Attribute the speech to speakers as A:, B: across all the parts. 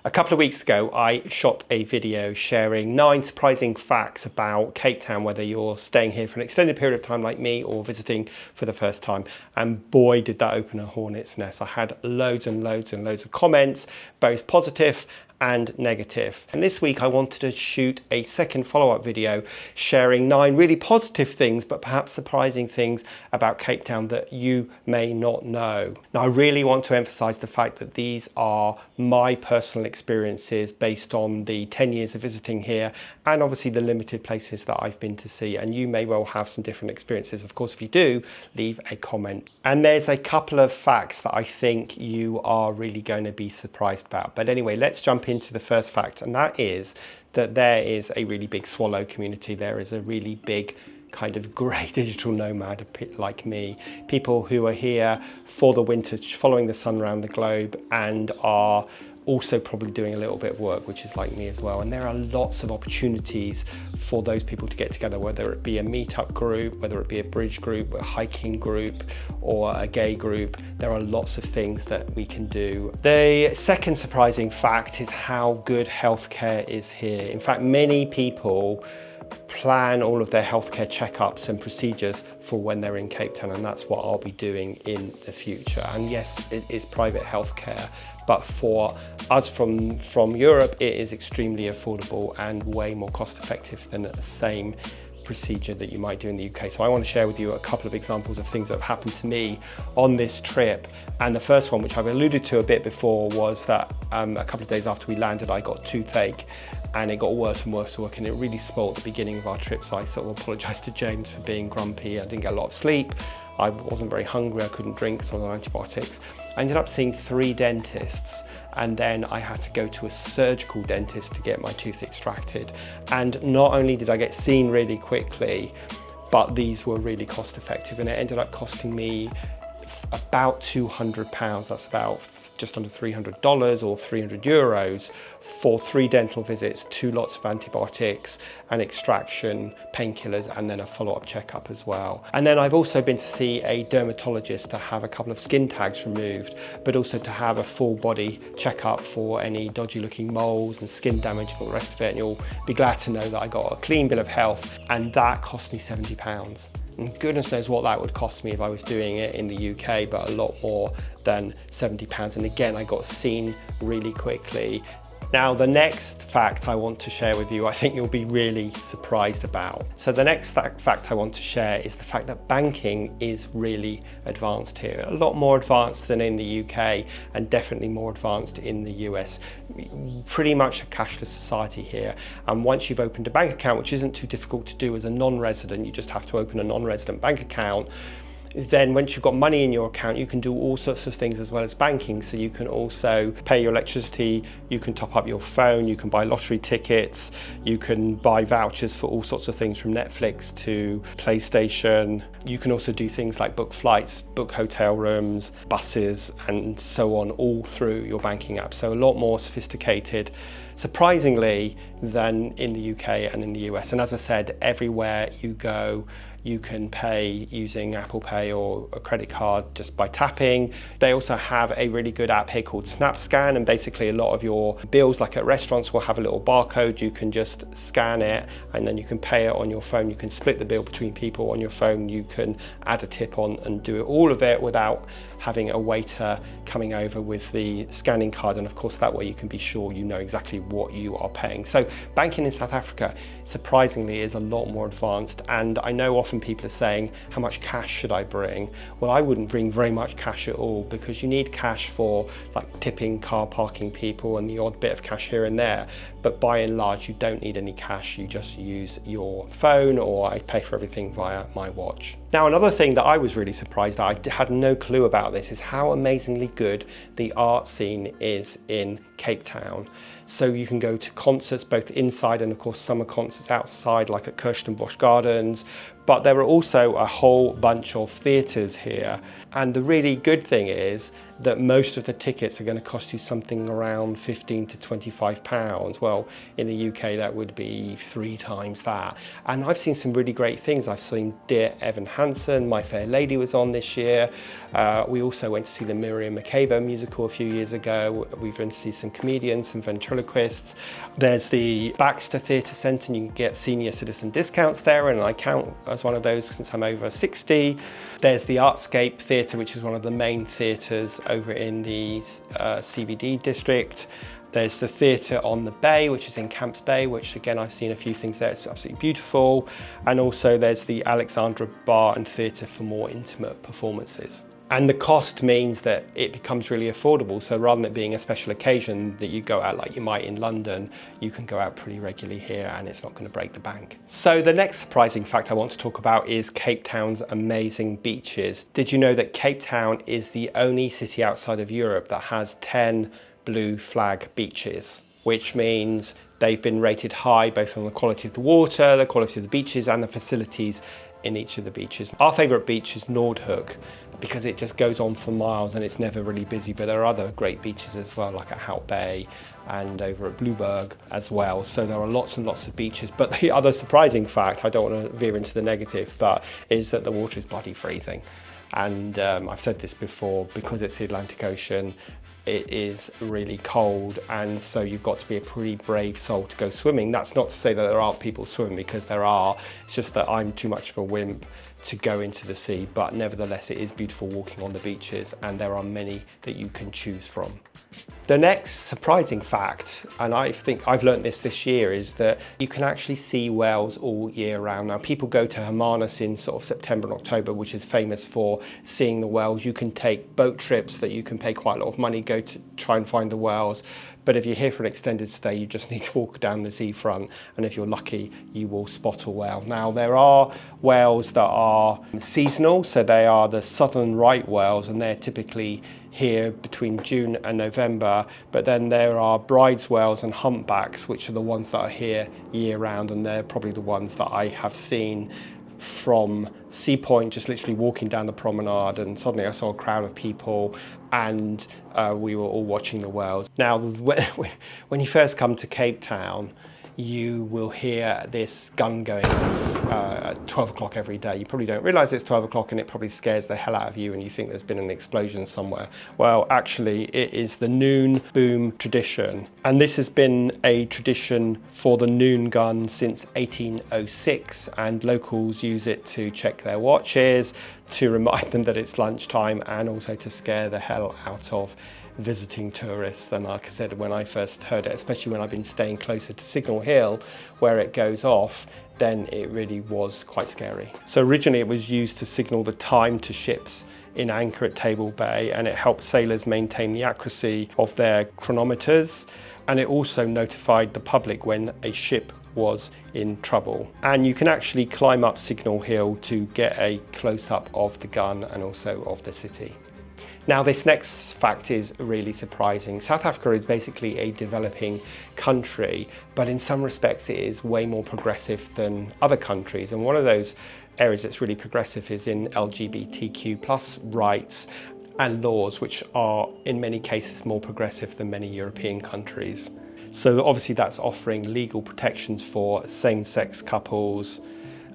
A: A couple of weeks ago, I shot a video sharing 9 surprising facts about Cape Town, whether you're staying here for an extended period of time like me or visiting for the first time. And boy, did that open a hornet's nest. I had loads and loads and loads of comments, both positive and negative. And this week I wanted to shoot a second follow-up video sharing 9 really positive things, but perhaps surprising things about Cape Town that you may not know. Now, I really want to emphasize the fact that these are my personal experiences based on the 10 years of visiting here and obviously the limited places that I've been to see. And you may well have some different experiences. Of course, if you do, leave a comment. And there's a couple of facts that I think you are really going to be surprised about. But anyway, let's jump into the first fact, and that is that there is a really big swallow community. There is a really big kind of grey digital nomad like me, people who are here for the winter, following the sun around the globe, and are also probably doing a little bit of work, which is like me as well. And there are lots of opportunities for those people to get together, whether it be a meetup group, whether it be a bridge group, a hiking group, or a gay group. There are lots of things that we can do. The second surprising fact is how good healthcare is here. In fact, many people plan all of their healthcare checkups and procedures for when they're in Cape Town, and that's what I'll be doing in the future. And yes, it is private healthcare, but for us from Europe, it is extremely affordable and way more cost effective than the same procedure that you might do in the UK. So I want to share with you a couple of examples of things that have happened to me on this trip. And the first one, which I've alluded to a bit before, was that a couple of days after we landed, I got toothache, and it got worse and worse and it really spoiled the beginning of our trip. So I sort of apologise to James for being grumpy. I didn't get a lot of sleep. I wasn't very hungry. I couldn't drink, so I was on antibiotics. I ended up seeing 3 dentists, and then I had to go to a surgical dentist to get my tooth extracted. And not only did I get seen really quickly, but these were really cost effective, and it ended up costing me about £200. That's about just under $300 or 300 euros for 3 dental visits, 2 lots of antibiotics, an extraction, painkillers, and then a follow-up checkup as well. And then I've also been to see a dermatologist to have a couple of skin tags removed, but also to have a full body checkup for any dodgy looking moles and skin damage and all the rest of it. And you'll be glad to know that I got a clean bill of health, and that cost me £70. And goodness knows what that would cost me if I was doing it in the UK, but a lot more than £70. And again, I got seen really quickly. Now, the next fact I want to share with you, I think you'll be really surprised about. So the next fact I want to share is the fact that banking is really advanced here. A lot more advanced than in the UK, and definitely more advanced in the US. Pretty much a cashless society here. And once you've opened a bank account, which isn't too difficult to do as a non-resident, you just have to open a non-resident bank account. Then once you've got money in your account, you can do all sorts of things as well as banking. So you can also pay your electricity, you can top up your phone, you can buy lottery tickets, you can buy vouchers for all sorts of things from Netflix to PlayStation. You can also do things like book flights, book hotel rooms, buses, and so on, all through your banking app. So a lot more sophisticated, surprisingly, than in the UK and in the US. And as I said, everywhere you go, you can pay using Apple Pay or a credit card just by tapping. They also have a really good app here called SnapScan, and basically a lot of your bills, like at restaurants, will have a little barcode. You can just scan it and then you can pay it on your phone. You can split the bill between people on your phone. You can add a tip on and do all of it without having a waiter coming over with the scanning card. And of course, that way you can be sure you know exactly what you are paying. So banking in South Africa, surprisingly, is a lot more advanced. And I know often people are saying, how much cash should I bring? Well, I wouldn't bring very much cash at all, because you need cash for like tipping car parking people and the odd bit of cash here and there. But by and large, you don't need any cash. You just use your phone, or I pay for everything via my watch. Now, another thing that I was really surprised at, I had no clue about this, is how amazingly good the art scene is in Cape Town. So you can go to concerts both inside and of course summer concerts outside, like at Kirstenbosch Gardens, but there are also a whole bunch of theatres here. And the really good thing is that most of the tickets are going to cost you something around £15 to £25. Well, in the UK that would be 3 times that. And I've seen some really great things. I've seen Dear Evan Hansen, My Fair Lady was on this year. We also went to see the Miriam Makeba musical a few years ago. We've been to see some comedians, some ventriloquists. There's the Baxter Theatre Centre, and you can get senior citizen discounts there, and I count as one of those since I'm over 60. There's the Artscape Theatre, which is one of the main theatres over in the CBD district. There's the theatre on the bay, which is in Camps Bay, which again, I've seen a few things there. It's absolutely beautiful. And also there's the Alexandra Bar and Theatre for more intimate performances. And the cost means that it becomes really affordable. So rather than it being a special occasion that you go out like you might in London, you can go out pretty regularly here and it's not going to break the bank. So the next surprising fact I want to talk about is Cape Town's amazing beaches. Did you know that Cape Town is the only city outside of Europe that has 10 blue flag beaches, which means they've been rated high both on the quality of the water, the quality of the beaches and the facilities in each of the beaches. Our favourite beach is Nordhook because it just goes on for miles and it's never really busy, but there are other great beaches as well, like at Hout Bay and over at Blueberg as well. So there are lots and lots of beaches. But the other surprising fact, I don't want to veer into the negative, but is that the water is bloody freezing. And I've said this before, because it's the Atlantic Ocean, it is really cold, and so you've got to be a pretty brave soul to go swimming. That's not to say that there aren't people swimming, because there are. It's just that I'm too much of a wimp to go into the sea, but nevertheless it is beautiful walking on the beaches, and there are many that you can choose from. The next surprising fact, and I think I've learnt this year, is that you can actually see whales all year round. Now, people go to Hermanus in sort of September and October, which is famous for seeing the whales. You can take boat trips that you can pay quite a lot of money, go to try and find the whales. But if you're here for an extended stay, you just need to walk down the seafront, and if you're lucky, you will spot a whale. Now, there are whales that are seasonal, so they are the southern right whales, and they're typically here between June and November, but then there are bride's whales and humpbacks, which are the ones that are here year round, and they're probably the ones that I have seen from Sea Point, just literally walking down the promenade, and suddenly I saw a crowd of people, and we were all watching the whales. Now, when you first come to Cape Town, you will hear this gun going off at 12 o'clock every day. You probably don't realise it's 12 o'clock, and it probably scares the hell out of you and you think there's been an explosion somewhere. Well, actually it is the noon boom tradition, and this has been a tradition for the noon gun since 1806, and locals use it to check their watches, to remind them that it's lunchtime, and also to scare the hell out of visiting tourists. And like I said, when I first heard it, especially when I've been staying closer to Signal Hill where it goes off, then it really was quite scary. So originally it was used to signal the time to ships in anchor at Table Bay, and it helped sailors maintain the accuracy of their chronometers, and it also notified the public when a ship was in trouble. And you can actually climb up Signal Hill to get a close-up of the gun and also of the city. Now, this next fact is really surprising. South Africa is basically a developing country, but in some respects it is way more progressive than other countries. And one of those areas that's really progressive is in LGBTQ plus rights and laws, which are in many cases more progressive than many European countries. So obviously that's offering legal protections for same-sex couples,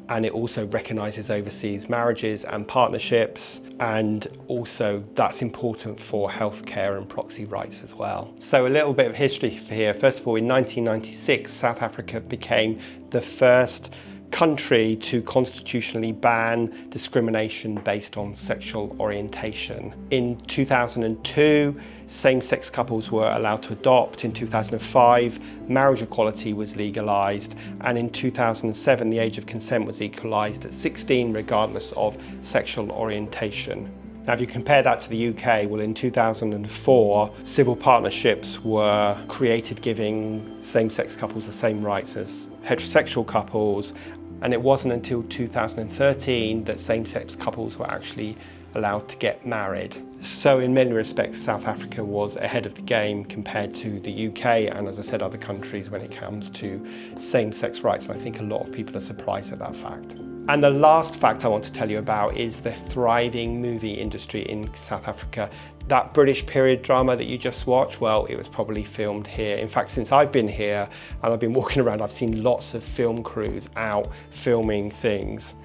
A: and it also recognises overseas marriages and partnerships, and also that's important for healthcare and proxy rights as well. So a little bit of history here. First of all, in 1996, South Africa became the first country to constitutionally ban discrimination based on sexual orientation. In 2002, same-sex couples were allowed to adopt. In 2005, marriage equality was legalised, and in 2007, the age of consent was equalised at 16, regardless of sexual orientation. Now, if you compare that to the UK, well, in 2004, civil partnerships were created giving same-sex couples the same rights as heterosexual couples, and it wasn't until 2013 that same-sex couples were actually allowed to get married. So in many respects, South Africa was ahead of the game compared to the UK and, as I said, other countries when it comes to same-sex rights. And I think a lot of people are surprised at that fact. And the last fact I want to tell you about is the thriving movie industry in South Africa. That British period drama that you just watched, well, it was probably filmed here. In fact, since I've been here and I've been walking around, I've seen lots of film crews out filming things.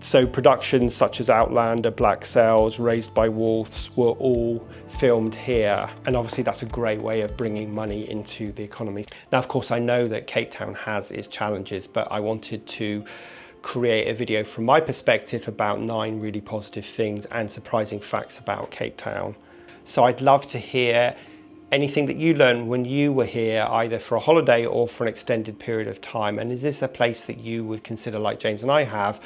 A: So productions such as Outlander, Black Sails, Raised by Wolves were all filmed here. And obviously that's a great way of bringing money into the economy. Now, of course, I know that Cape Town has its challenges, but I wanted to create a video from my perspective about 9 really positive things and surprising facts about Cape Town. So I'd love to hear anything that you learned when you were here, either for a holiday or for an extended period of time. And is this a place that you would consider, like James and I have,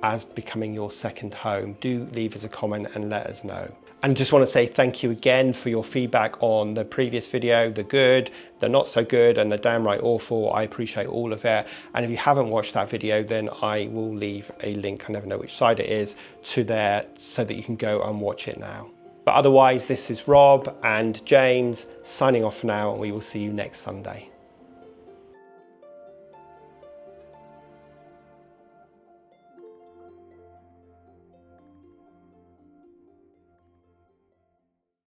A: as becoming your second home? Do leave us a comment and let us know. And just want to say thank you again for your feedback on the previous video, the good, the not so good, and the downright awful. I appreciate all of it. And if you haven't watched that video, then I will leave a link, I never know which side it is, to there so that you can go and watch it now. But otherwise, this is Rob and James signing off for now, and we will see you next Sunday.